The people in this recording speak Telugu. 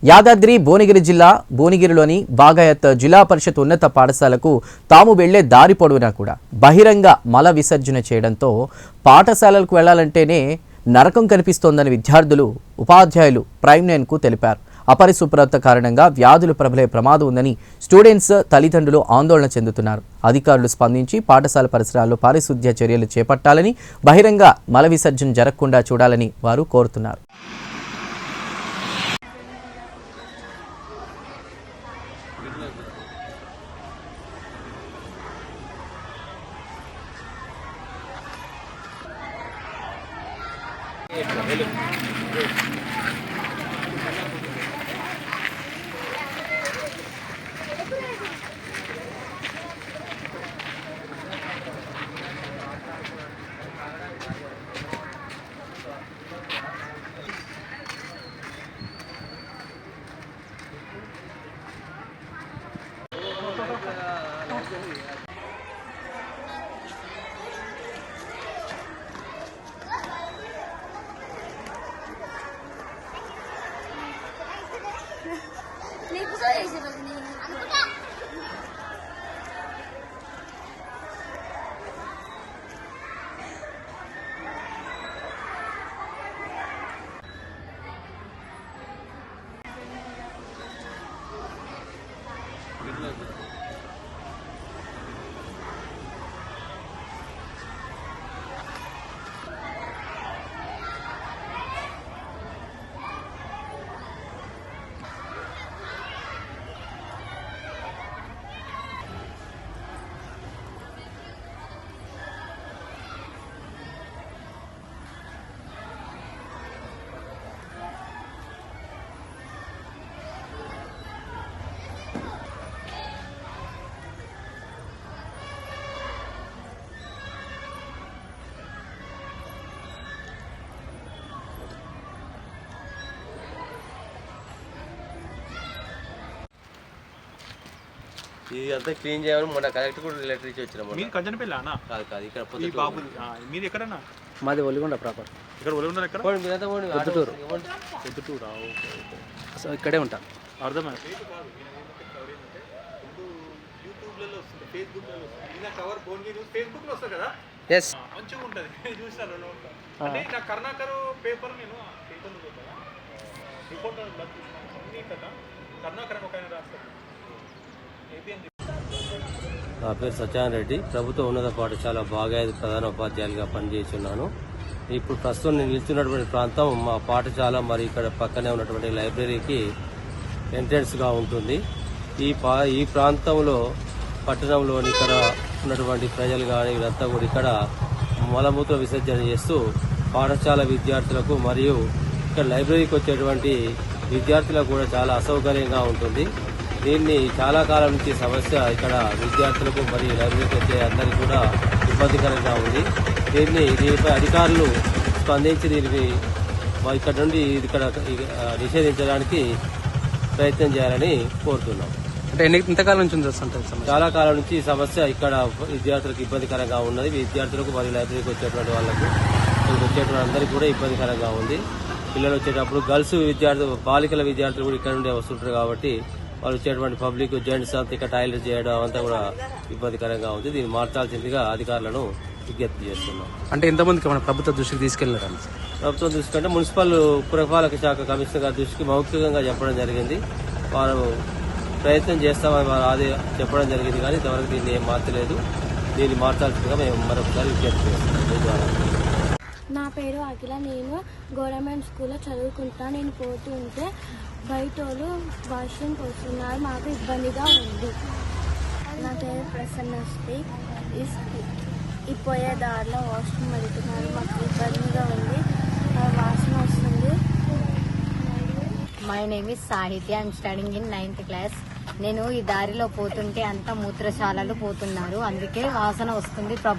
యాదాద్రి భువనగిరి జిల్లా భువనగిరిలోని బాగాయత్ జిల్లా పరిషత్ ఉన్నత పాఠశాలకు తాము వెళ్లే దారి పొడవునా కూడా బహిరంగ మల విసర్జన చేయడంతో పాఠశాలలకు వెళ్లాలంటేనే నరకం కనిపిస్తోందని విద్యార్థులు ఉపాధ్యాయులు ప్రైమ్9కు తెలిపారు. అపరిశుభ్రత కారణంగా వ్యాధులు ప్రబలే ప్రమాదం ఉందని స్టూడెంట్స్ తల్లిదండ్రులు ఆందోళన చెందుతున్నారు. అధికారులు స్పందించి పాఠశాల పరిసరాల్లో పారిశుద్ధ్య చర్యలు చేపట్టాలని, బహిరంగ మల విసర్జన జరగకుండా చూడాలని వారు కోరుతున్నారు. ఇదంతా క్లీన్ చేయమని మొన్న కలెక్టర్ కూడా లెటర్ ఇచ్చి వచ్చినాము. మీరు కంచనపల్లి అన్న? కాదు కాదు, ఇక్కడ బాబు. మీరు ఎక్కడన్నా? మాది ఒలిగొండ ప్రాపర్. ఇక్కడ ఒలిగొండ ఎక్కడ? పొద్దుటూరు. పొద్దుటూరా? Okay okay. సో ఇక్కడే ఉంటా. అర్థమైంది. యూట్యూబ్లలో వస్తుంది, ఫేస్బుక్లో వస్తుంది. ఇలా కవర్ ఫేస్బుక్లో వస్తుంది కదా? ఎస్, మంచిగా ఉంటుంది. చూసాను అంటే నా కర్ణాకర్ పేపర్ నేను పేపర్లో చూసాను. రిపోర్ట్ అన్నీ కదా కర్ణాకర్ ఒక ఆయన రాస్తారు. నా పేరు సత్యనారాయణ రెడ్డి. ప్రభుత్వ ఉన్నత పాఠశాల బాగాయత్ ప్రధాన ఉపాధ్యాయులుగా పనిచేస్తున్నాను. ఇప్పుడు ప్రస్తుతం నేను నిలుచున్నటువంటి ప్రాంతం మా పాఠశాల మరి ఇక్కడ పక్కనే ఉన్నటువంటి లైబ్రరీకి ఎంట్రన్స్గా ఉంటుంది. ఈ ప్రాంతంలో పట్టణంలోని ఇక్కడ ఉన్నటువంటి ప్రజలు కానీ వీరంతా కూడా ఇక్కడ మలమూత్ర విసర్జన చేస్తూ పాఠశాల విద్యార్థులకు మరియు ఇక్కడ లైబ్రరీకి వచ్చేటువంటి విద్యార్థులకు కూడా చాలా అసౌకర్యంగా ఉంటుంది. దీన్ని చాలా కాలం నుంచి సమస్య ఇక్కడ విద్యార్థులకు మరియు లైబ్రరీకి వచ్చే అందరికీ కూడా ఇబ్బందికరంగా ఉంది. దీనిపై అధికారులు స్పందించి దీనికి ఇక్కడ నుండి ఇక్కడ నిషేధించడానికి ప్రయత్నం చేయాలని కోరుతున్నాం. అంటే ఎంతకాలం నుంచి ఉంది? చాలా కాలం నుంచి ఈ సమస్య ఇక్కడ విద్యార్థులకు ఇబ్బందికరంగా ఉన్నది. విద్యార్థులకు మరియు లైబ్రరీకి వచ్చేటువంటి వాళ్ళకు వచ్చేటువంటి అందరికీ కూడా ఇబ్బందికరంగా ఉంది. పిల్లలు వచ్చేటప్పుడు గర్ల్స్ విద్యార్థులు బాలికల విద్యార్థులు కూడా ఇక్కడ నుండే వస్తుంటారు కాబట్టి వాళ్ళు వచ్చేటువంటి పబ్లిక్ జెంట్స్ అంతా ఇక్కడ టాయిలెట్ చేయడం అంతా కూడా ఇబ్బందికరంగా ఉంది. దీన్ని మార్చాల్సిందిగా అధికారులను విజ్ఞప్తి చేస్తున్నాం. అంటే ఎంతమందికి మన ప్రభుత్వ దృష్టికి తీసుకెళ్లారు? ప్రభుత్వం దృష్టి అంటే మున్సిపల్ పురపాలక శాఖ కమిషనర్ గారి దృష్టికి మౌఖికంగా చెప్పడం జరిగింది. వారు ప్రయత్నం చేస్తామని వారు అది చెప్పడం జరిగింది, కానీ ఇంతవరకు దీన్ని ఏం మార్చలేదు. దీన్ని మార్చాల్సిందిగా మేము మరొకసారి విజ్ఞప్తి చేస్తున్నాం. నా పేరు అఖిల. నేను గవర్నమెంట్ స్కూల్లో చదువుకుంటా. నేను పోతూ ఉంటే బయట వాళ్ళు వాష్రూమ్కి వస్తున్నారు, మాకు ఇబ్బందిగా ఉంది. నా పేరు ప్రసన్నశ్రీ. ఈ పోయే దారిలో వాష్రూమ్ వెళ్తున్నారు, మాకు ఇబ్బందిగా ఉంది, వాసన వస్తుంది. మై నేమ్ ఇస్ సాహిత్య. I'm studying in 9th class. నేను ఈ దారిలో పోతుంటే అంతా మూత్రశాలలు పోతున్నారు, అందుకే వాసన వస్తుంది.